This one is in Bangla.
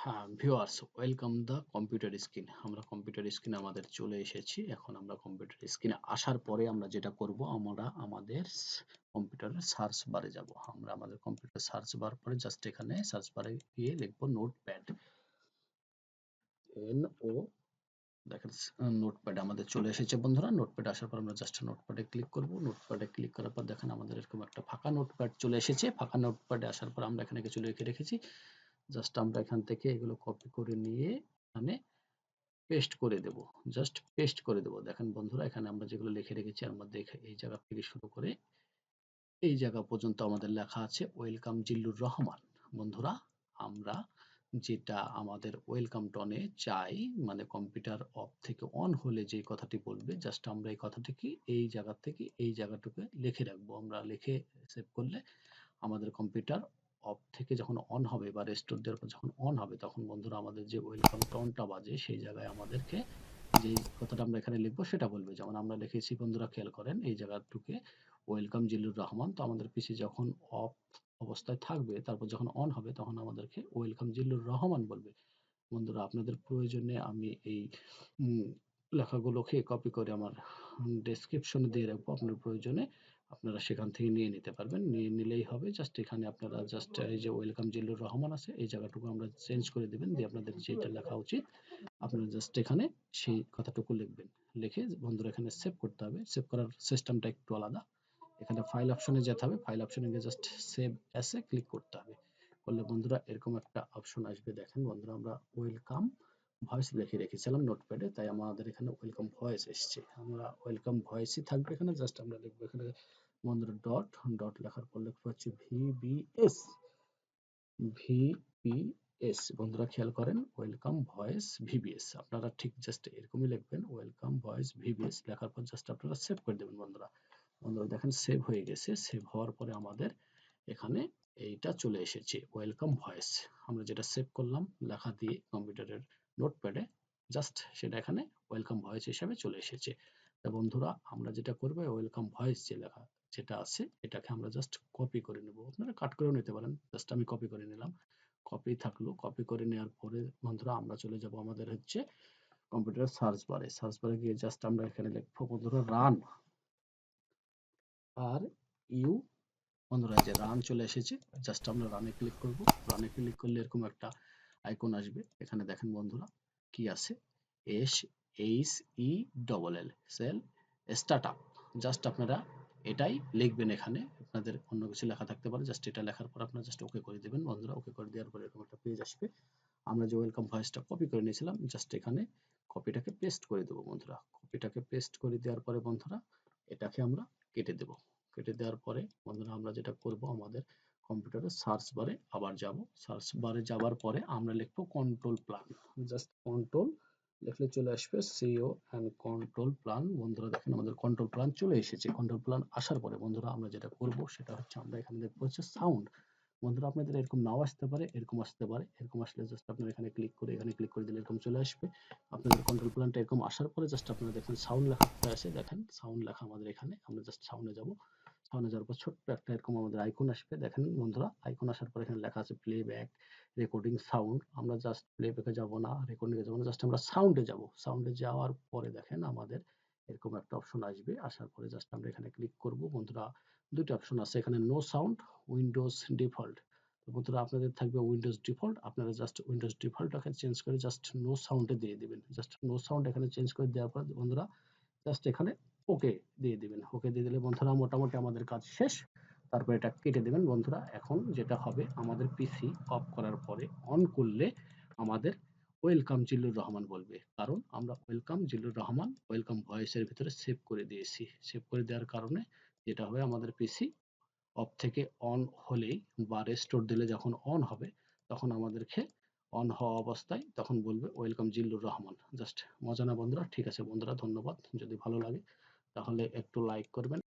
হ্যাঁ, viewers welcome the computer screen. আমরা কম্পিউটার স্ক্রিনে আমাদের চলে এসেছি। এখন আমরা কম্পিউটার স্ক্রিনে আসার পরে আমরা যেটা করব, আমরা আমাদের কম্পিউটারের সার্চ বারে যাব। আমরা আমাদের কম্পিউটার সার্চ বার পরে জাস্ট এখানে সার্চ বারে গিয়ে লিখব নোটপ্যাড। NO, দেখেন নোটপ্যাড আমাদের চলে এসেছে বন্ধুরা। নোটপ্যাড আসার পর আমরা জাস্ট নোটপ্যাডে ক্লিক করব। নোটপ্যাডে ক্লিক করার পর দেখেন আমাদের এরকম একটা ফাঁকা নোটপ্যাড চলে এসেছে। ফাঁকা নোটপ্যাডে আসার পর আমরা এখানে কিছু লিখে রেখেছি। জাস্ট আমরা এখান থেকে এগুলো কপি করে নিয়ে এখানে পেস্ট করে দেব। জাস্ট পেস্ট করে দেব। দেখেন বন্ধুরা, এখানে আমরা যেগুলো লিখে রেখেছি এর মধ্যে এই জায়গা থেকে শুরু করে এই জায়গা পর্যন্ত আমাদের লেখা আছে ওয়েলকাম জিল্লুর রহমান। বন্ধুরা, আমরা যেটা আমাদের ওয়েলকাম টনে চাই, মানে কম্পিউটার অফ থেকে অন হলে যে কথাটি বলবে, জাস্ট আমরা এই কথাটিকে এই জায়গা থেকে এই জায়গাটুকু লিখে রাখবো। আমরা লিখে সেভ করলে আমাদের কম্পিউটার অফ থেকে যখন অন হবে বা রেস্টোর দেওয়ার পর যখন অন হবে, তখন বন্ধুরা আমাদের যে ওয়েলকাম টনটা বাজে সেই জায়গায় আমাদেরকে যেই কথাটা আমরা এখানে লিখবো সেটা বলবে। যেমন আমরা লিখেছি বন্ধুরা, খেয়াল করেন এই জায়গাটুকে ওয়েলকাম জিল্লুর রহমান। তো আমাদের পিসি যখন অফ অবস্থায় থাকবে, তারপর যখন অন হবে তখন আমাদেরকে ওয়েলকাম জিল্লুর রহমান বলবে। বন্ধুরা, আপনাদের প্রয়োজনে আমি এই লেখাগুলোকে কপি করে আমার ডেসক্রিপশনে দিয়ে রাখবো। আপনার প্রয়োজনে আপনারা সেখান থেকে নিয়ে নিতে পারবেন। নিয়ে নিলেই হবে। জাস্ট এখানে আপনারা জাস্ট এই যে ওয়েলকাম জিল্লুর রহমান আছে, এই জায়গাটুকু আমরা চেঞ্জ করে দিবেন। দিয়ে আপনাদের যেটা লেখা উচিত আপনারা জাস্ট এখানে সেই কথাটুকু লিখবেন। লিখে বন্ধুরা এখানে সেভ করতে হবে। সেভ করার সিস্টেমটা একটু আলাদা। এখানে ফাইল অপশনে যেতে হবে। ফাইল অপশনে গিয়ে জাস্ট সেভ অ্যাসে ক্লিক করতে হবে। করলে বন্ধুরা এরকম একটা অপশন আসবে। দেখেন বন্ধুরা, আমরা ওয়েলকাম ভয়েস লিখে রেখেছিলাম নোটপ্যাডে, তাই আমাদের এখানে ওয়েলকাম ভয়েস এসছে। আমরা ওয়েলকাম ভয়েসই থাকবে এখানে। জাস্ট আমরা লিখবো এখানে বন্ধুরা ডট ডট লেখার পর লিখবো হচ্ছে VBS। VBS বন্ধুরা খেয়াল করেন, ওয়েলকাম ভয়েস VBS। আপনারা ঠিক জাস্ট এরকমই লিখবেন, ওয়েলকাম ভয়েস VBS লেখার পর জাস্ট আপনারা সেভ করে দেবেন। বন্ধুরা বন্ধুরা দেখেন সেভ হয়ে গেছে। সেভ হওয়ার পরে আমাদের এখানে এইটা চলে এসেছে ওয়েলকাম ভয়েস। আমরা যেটা সেভ করলাম লেখা দিয়ে কম্পিউটারের নোটপ্যাডে, জাস্ট সেটা এখানে ওয়েলকাম ভয়েস হিসাবে চলে এসেছে। তা বন্ধুরা, আমরা যেটা করবো ওয়েলকাম ভয়েস যে লেখা যেটা আছে এটাকে আমরা জাস্ট কপি করে নেব। আপনারা কাট করেও নিতে পারেন। জাস্ট আমি কপি করে নিলাম। কপি থাকলো। কপি করে নেওয়ার পরে বন্ধুরা আমরা চলে যাব আমাদের হচ্ছে কম্পিউটার সার্চ বারে। সার্চ বারে গিয়ে জাস্ট আমরা এখানে লিখবো বন্ধুরা রান। আর ইউ, বন্ধুরা এই যে রান চলে এসেছে। জাস্ট আমরা রানে ক্লিক করব। রানে ক্লিক করলে এরকম একটা আইকন আসবে। এখানে দেখেন বন্ধুরা কি আছে, SHELL সেল স্টার্টআপ। জাস্ট আপনারা এটাই লিখবেন। এখানে আপনাদের অন্য কিছু লেখা থাকতে পারে। জাস্ট এটা লেখার পর আপনারা জাস্ট ওকে করে দিবেন। বন্ধুরা ওকে করে দেওয়ার পরে এরকম একটা পেজ আসবে। আমরা যে ওয়েলকাম ভয়েসটা কপি করে নিয়েছিলাম, জাস্ট এখানে কপিটাকে পেস্ট করে দেবো। বন্ধুরা কপিটাকে পেস্ট করে দেওয়ার পরে বন্ধুরা এটাকে আমরা কেটে দেব। কেটে দেওয়ার পরে বন্ধুরা আমরা যেটা করব, আমাদের কম্পিউটারের সার্চ বারে আবার যাব। সার্চ বারে যাবার পরে আমরা লিখবো কন্ট্রোল প্ল্যান। জাস্ট কন্ট্রোল লিখলে চলে আসবে CO অ্যান্ড কন্ট্রোল প্ল্যান। বন্ধুরা দেখেন আমাদের কন্ট্রোল প্ল্যান চলে এসেছে। কন্ট্রোল প্ল্যান আসার পরে বন্ধুরা আমরা যেটা করব সেটা হচ্ছে আমরা এখানে দেখবো হচ্ছে সাউন্ড। বন্ধুরা আপনাদের এরকম নাও আসতে পারে, এরকম আসতে পারে। এরকম আসলে জাস্ট আপনারা এখানে ক্লিক করে এখানে ক্লিক করে দিলে এরকম চলে আসবে। আপনাদের কন্ট্রোল প্ল্যানটা এরকম আসার পরে জাস্ট আপনারা দেখেন সাউন্ড লেখা কোথায় আছে। দেখেন সাউন্ড লেখা আমাদের এখানে। আমরা জাস্ট সাউন্ডে যাব। সাউন্ডে যাওয়ার পর ছোট্ট একটা এরকম আমাদের আইকন আসবে। দেখেন বন্ধুরা আইকন আসার পর এখানে লেখা আছে প্লেব্যাক রেকর্ডিং সাউন্ড। আমরা জাস্ট প্লেব্যাকে যাব না, রেকর্ডিং এ যাব না, জাস্ট আমরা সাউন্ডে যাব। সাউন্ডে যাওয়ার পরে দেখেন আমাদের এরকম একটা অপশন আসবে। আসার পরে জাস্ট আমরা এখানে ক্লিক করব। বন্ধুরা দুটো অপশন আছে এখানে, নো সাউন্ড, উইন্ডোজ ডিফল্ট। তো বন্ধুরা আপনাদের থাকবে উইন্ডোজ ডিফল্ট। আপনারা জাস্ট উইন্ডোজ ডিফল্টটাকে চেঞ্জ করে জাস্ট নো সাউন্ডে দিয়ে দিবেন। জাস্ট নো সাউন্ড এখানে চেঞ্জ করে দেওয়ার পর বন্ধুরা জাস্ট এখানে ওকে দিয়ে দিবেন। ওকে দিয়ে দিলে বন্ধুরা মোটামুটি আমাদের কাজ শেষ। তারপর এটা কেটে দিবেন। বন্ধুরা এখন যেটা হবে, আমাদের পিসি অফ করার পরে অন করলে আমাদের ওয়েলকাম জিল্লুর রহমান বলবে। কারণ আমরা ওয়েলকাম জিল্লুর রহমান ওয়েলকাম ভয়েসের ভিতরে সেভ করে দিয়েছি। সেভ করে দেওয়ার কারণে যেটা হবে, আমাদের পিসি অফ থেকে অন হলেই বা রেস্টোর দিলে যখন অন হবে, তখন আমাদেরকে অন হওয়া অবস্থায় তখন বলবে ওয়েলকাম জিল্লুর রহমান। জাস্ট মজা না বন্ধুরা? ঠিক আছে বন্ধুরা, ধন্যবাদ। যদি ভালো লাগে তাহলে একটু লাইক করবেন।